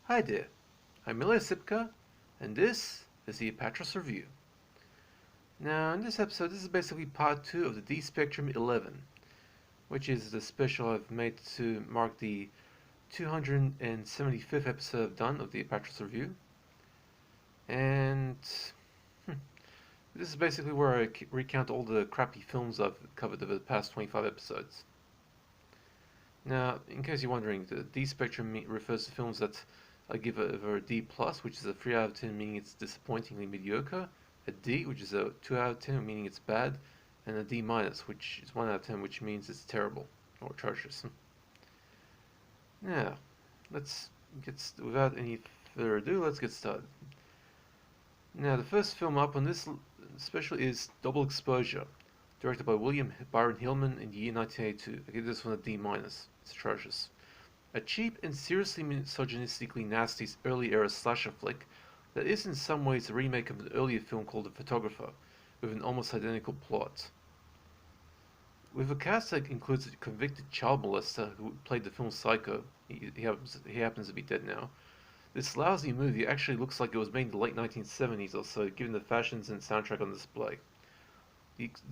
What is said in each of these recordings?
Hi there, I'm Ilya Sipka, and this is the Apatros Review. Now, in this episode, this is basically part 2 of the D Spectrum 11, which is the special I've made to mark the 275th episode I've done of the Apatros Review. And this is basically where I recount all the crappy films I've covered over the past 25 episodes. Now, in case you're wondering, the D Spectrum refers to films that I give over a D+, which is a 3 out of 10, meaning it's disappointingly mediocre, a D, which is a 2 out of 10, meaning it's bad, and a D-, which is 1 out of 10, which means it's terrible, or atrocious. Now, without any further ado, let's get started. Now, the first film up on this special is Double Exposure, directed by William Byron Hillman in the year 1982. I give this one a D-. It's atrocious. A cheap and seriously misogynistically nasty early-era slasher flick that is in some ways a remake of an earlier film called The Photographer, with an almost identical plot. With a cast that includes a convicted child molester who played the film Psycho, he happens to be dead now, this lousy movie actually looks like it was made in the late 1970s or so, given the fashions and soundtrack on display.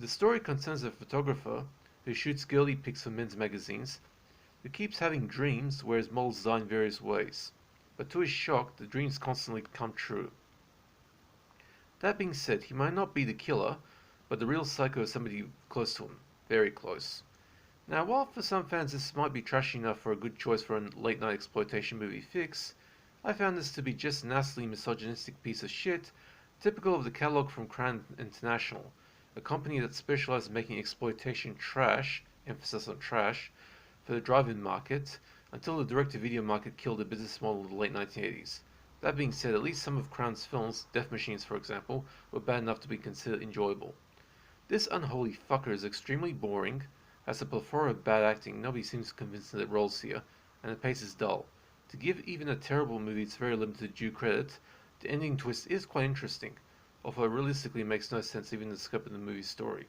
The story concerns a photographer who shoots girly pics for men's magazines, who keeps having dreams where his models die in various ways, but to his shock, the dreams constantly come true. That being said, he might not be the killer, but the real psycho is somebody close to him, very close. Now, while for some fans this might be trashy enough for a good choice for a late-night exploitation movie fix, I found this to be just a nastily misogynistic piece of shit, typical of the catalogue from Crown International, a company that specializes in making exploitation trash, emphasis on trash, for the drive-in market, until the direct-to-video market killed the business model in the late 1980s. That being said, at least some of Crown's films, Death Machines for example, were bad enough to be considered enjoyable. This unholy fucker is extremely boring, has a plethora of bad acting, nobody seems convinced that it rolls here, and the pace is dull. To give even a terrible movie its very limited due credit, the ending twist is quite interesting, although realistically it makes no sense even in the scope of the movie's story.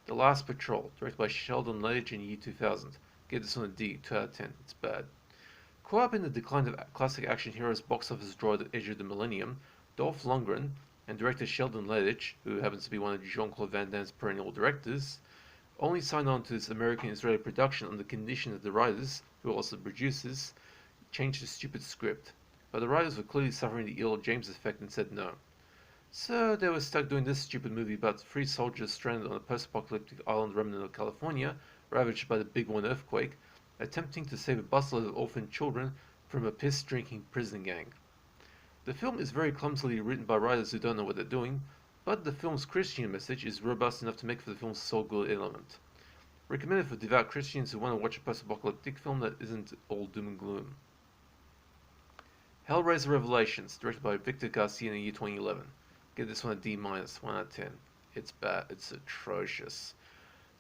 The Last Patrol, directed by Sheldon Lettich in the year 2000. Give this one a D, 2 out of 10. It's bad. Caught up in the decline of classic action heroes box office draw at the edge of the millennium, Dolph Lundgren and director Sheldon Lettich, who happens to be one of Jean-Claude Van Damme's perennial directors, only signed on to this American-Israeli production on the condition that the writers, who are also producers, changed the stupid script. But the writers were clearly suffering the ill James effect and said no. So they were stuck doing this stupid movie about 3 soldiers stranded on a post-apocalyptic island remnant of California, ravaged by the Big One earthquake, attempting to save a busload of orphaned children from a piss-drinking prison gang. The film is very clumsily written by writers who don't know what they're doing, but the film's Christian message is robust enough to make for the film's sole good element. Recommended for devout Christians who want to watch a post-apocalyptic film that isn't all doom and gloom. Hellraiser Revelations, directed by Victor Garcia in the year 2011. Give this one a D-, 1 out of 10. It's bad. It's atrocious.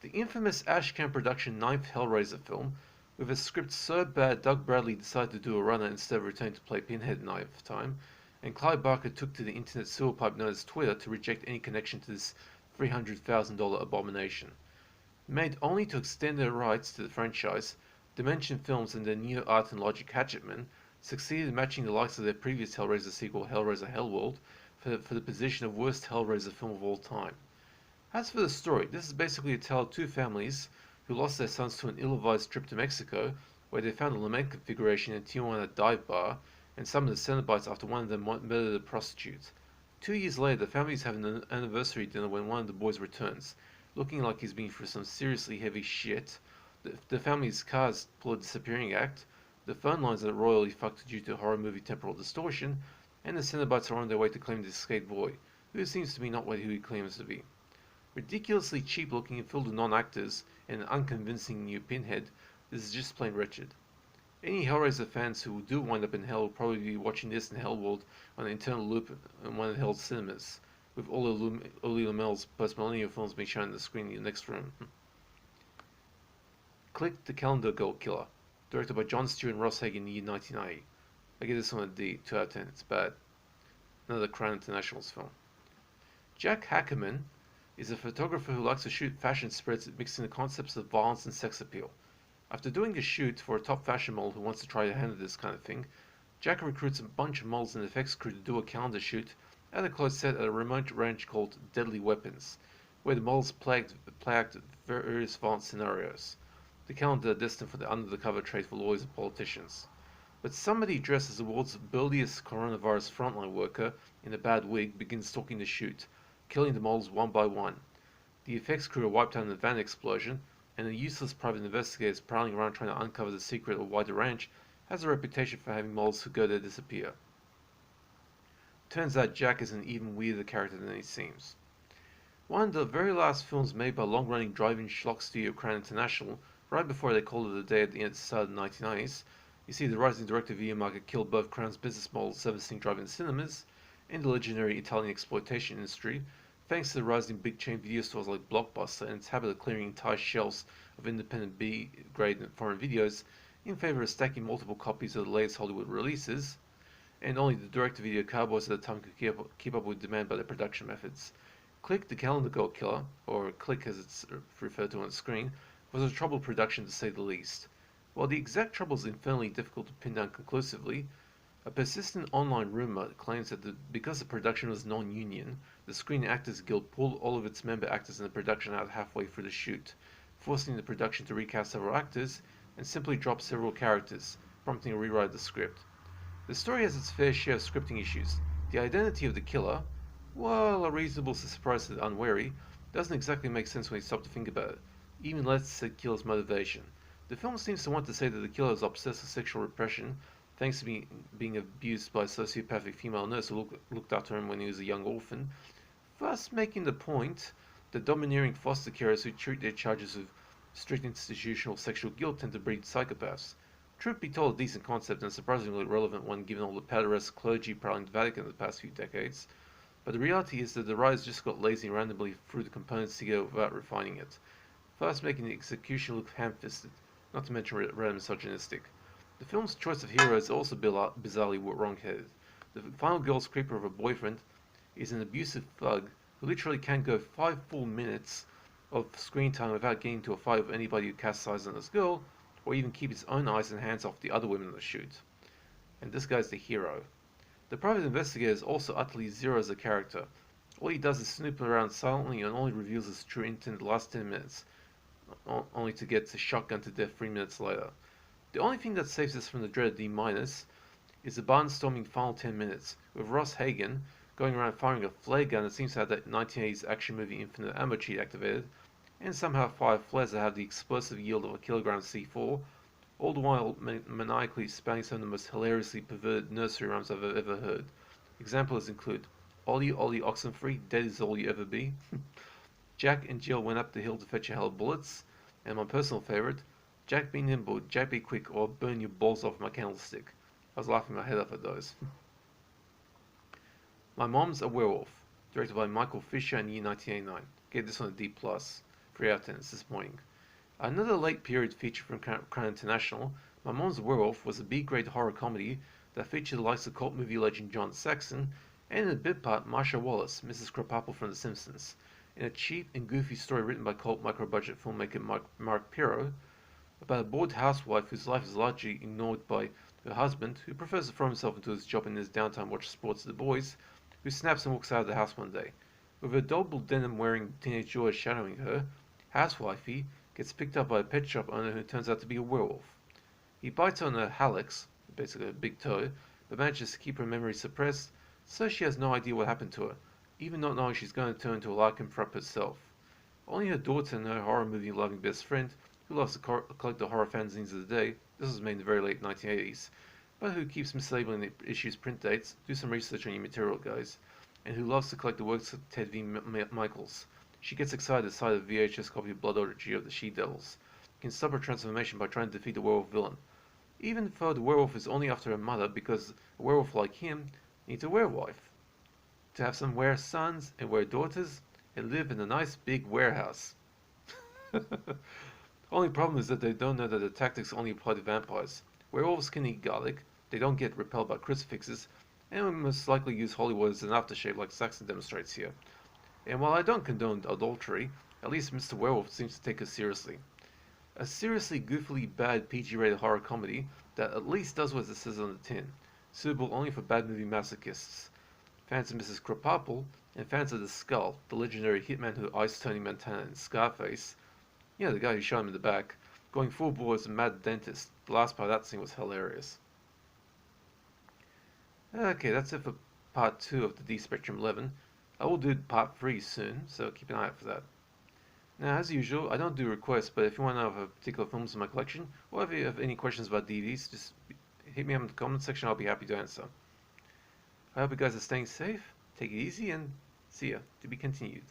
The infamous Ashcan production 9th Hellraiser film, with a script so bad Doug Bradley decided to do a runner instead of returning to play Pinhead 9th time, and Clive Barker took to the internet sewer pipe known as Twitter to reject any connection to this $300,000 abomination. Made only to extend their rights to the franchise, Dimension Films and their Neo Art and Logic Hatchetman succeeded in matching the likes of their previous Hellraiser sequel, Hellraiser Hellworld, for the position of worst Hellraiser film of all time. As for the story, this is basically a tale of 2 families who lost their sons to an ill-advised trip to Mexico, where they found a lament configuration in a Tijuana dive bar, and summoned the Cenobites after one of them murdered a prostitute. 2 years later, the families have an anniversary dinner when one of the boys returns, looking like he's been through some seriously heavy shit. The family's cars pull a disappearing act, the phone lines are royally fucked due to horror movie temporal distortion, and the Cenobites are on their way to claim the escaped boy, who seems to be not what he claims to be. Ridiculously cheap looking and filled with non-actors, and an unconvincing new Pinhead, this is just plain wretched. Any Hellraiser fans who do wind up in hell will probably be watching this in Hellworld on an internal loop in one of Hell's cinemas, with all of Uli Lomel's post-millennial films being shown on the screen in the next room. Click the Calendar Girl Killer, directed by Jon Stewart and Ross Hagen in the year 1990. I give this one a D, 2 out of 10. It's bad. Another Crown International's film. Jack Hackerman is a photographer who likes to shoot fashion spreads mixing the concepts of violence and sex appeal. After doing a shoot for a top fashion model who wants to try to handle this kind of thing, Jack recruits a bunch of models and effects crew to do a calendar shoot at a closed set at a remote ranch called Deadly Weapons, where the models plagued various violent scenarios. The calendar are destined for the under-the-cover trade for lawyers and politicians. But somebody dressed as the world's burliest coronavirus frontline worker in a bad wig begins stalking the shoot, killing the models one by one. The effects crew are wiped out in a van explosion, and a useless private investigator prowling around trying to uncover the secret of why the ranch has a reputation for having models who go there disappear. Turns out Jack is an even weirder character than he seems. One of the very last films made by long-running drive-in schlock studio Crown International, right before they called it a day at the start of the 1990s, you see the rising direct-to-video market killed both Crown's business model servicing drive-in cinemas and the legendary Italian exploitation industry, thanks to the rising big chain video stores like Blockbuster and its habit of clearing entire shelves of independent B-grade and foreign videos in favor of stacking multiple copies of the latest Hollywood releases, and only the direct-to-video cowboys at the time could keep up with demand by their production methods. Click the Calendar Girl Killer, or Click as it's referred to on the screen, was a troubled production to say the least. While the exact trouble is infernally difficult to pin down conclusively, a persistent online rumor claims that because the production was non-union, the Screen Actors Guild pulled all of its member actors in the production out halfway through the shoot, forcing the production to recast several actors and simply drop several characters, prompting a rewrite of the script. The story has its fair share of scripting issues. The identity of the killer, while a reasonable surprise to the unwary, doesn't exactly make sense when you stop to think about it, even less the killer's motivation. The film seems to want to say that the killer is obsessed with sexual repression, thanks to being abused by a sociopathic female nurse who looked after him when he was a young orphan, thus making the point that domineering foster carers who treat their charges with strict institutional sexual guilt tend to breed psychopaths. Truth be told, a decent concept and a surprisingly relevant one given all the pederast clergy prowling the Vatican in the past few decades. But the reality is that the writers just got lazy and randomly threw the components together without refining it, thus making the execution look ham-fisted, not to mention rather misogynistic. The film's choice of hero is also bizarrely wrong-headed. The final girl's creeper of a boyfriend is an abusive thug who literally can't go 5 full minutes of screen time without getting into a fight with anybody who casts eyes on this girl, or even keep his own eyes and hands off the other women in the shoot. And this guy's the hero. The private investigator is also utterly zero as a character. All he does is snoop around silently and only reveals his true intent the last 10 minutes, only to get shotgun to death 3 minutes later. The only thing that saves us from the dreaded D- is the barnstorming final 10 minutes, with Ross Hagen going around firing a flare gun that seems to have that 1980s action movie Infinite Ammo cheat activated, and somehow fire flares that have the explosive yield of a kilogram of C4, all the while maniacally spouting some of the most hilariously perverted nursery rhymes I've ever heard. Examples include Ollie Ollie Oxenfree, dead is all you ever be, Jack and Jill went up the hill to fetch a hell of bullets, and my personal favourite, Jack be nimble, Jack be quick, or burn your balls off my candlestick. I was laughing my head off at those. My Mom's a Werewolf, directed by Michael Fisher in the year 1989. Gave this one a D+, 3 out of 10, it's disappointing. Another late period feature from Crown International, My Mom's a Werewolf was a B-grade horror comedy that featured the likes of cult movie legend John Saxon, and in a bit part Marsha Wallace, Mrs. Krabappel from The Simpsons, in a cheap and goofy story written by cult micro-budget filmmaker Mark Pirro, about a bored housewife whose life is largely ignored by her husband, who prefers to throw himself into his job in his downtime watch sports with the boys, who snaps and walks out of the house one day. With a double denim-wearing teenage daughter shadowing her, housewifey gets picked up by a pet shop owner who turns out to be a werewolf. He bites on her hallux, basically a big toe, but manages to keep her memory suppressed, so she has no idea what happened to her, even not knowing she's going to turn into a lycanthrope herself. Only her daughter and her horror movie loving best friend, who loves to collect the horror fanzines of the day, this was made in the very late 1980s, but who keeps mislabeling the issue's print dates, do some research on your material guys, and who loves to collect the works of Ted V. Michaels. She gets excited at the sight of the VHS copy of Blood Orgy of the She-Devils, can stop her transformation by trying to defeat the werewolf villain, even though the werewolf is only after her mother because a werewolf like him needs a werewife, to have some were sons and were daughters, and live in a nice big warehouse. Only problem is that they don't know that the tactics only apply to vampires. Werewolves can eat garlic, they don't get repelled by crucifixes, and will most likely use holy water as an aftershave like Saxon demonstrates here. And while I don't condone adultery, at least Mr. Werewolf seems to take us seriously. A seriously goofily bad PG-rated horror comedy that at least does what it says on the tin. Suitable only for bad movie masochists, fans of Mrs. Krabappel, and fans of the Skull, the legendary hitman who iced Tony Montana in Scarface. You know, the guy who shot him in the back, going full bore as a mad dentist. The last part of that scene was hilarious. Okay, that's it for part 2 of the D Spectrum 11. I will do part 3 soon, so keep an eye out for that. Now, as usual, I don't do requests, but if you want to know of particular films in my collection, or if you have any questions about DVDs, just hit me up in the comment section. I'll be happy to answer. I hope you guys are staying safe, take it easy, and see ya. To be continued.